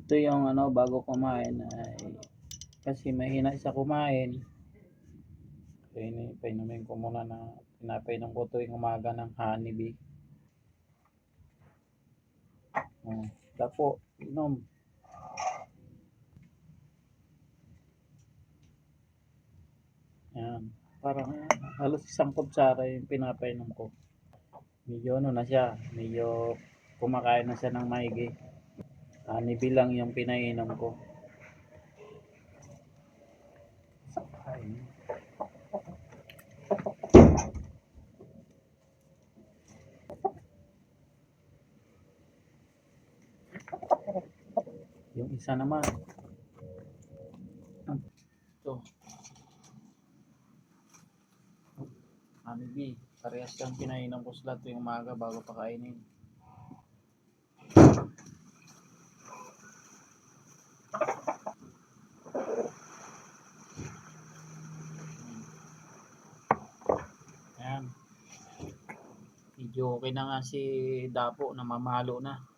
Ito yung ano, bago kumain ay kasi mahina siya kumain. Painumin ko muna na pinapainom ko tuwing umaga ng Honeybee. Tapo, inom. Yan. Parang halos isang kutsara yung pinapainom ko. Medyo ano na siya, medyo kumakain na siya ng maigi. Honeybee lang yung pinainom ko. Ayun. Yung isa naman, ito, Honeybee. Parehas lang pinainom ko sila tuwing umaga bago pakainin. Ayan. Medyo okay na nga si Dapo, namamalo na.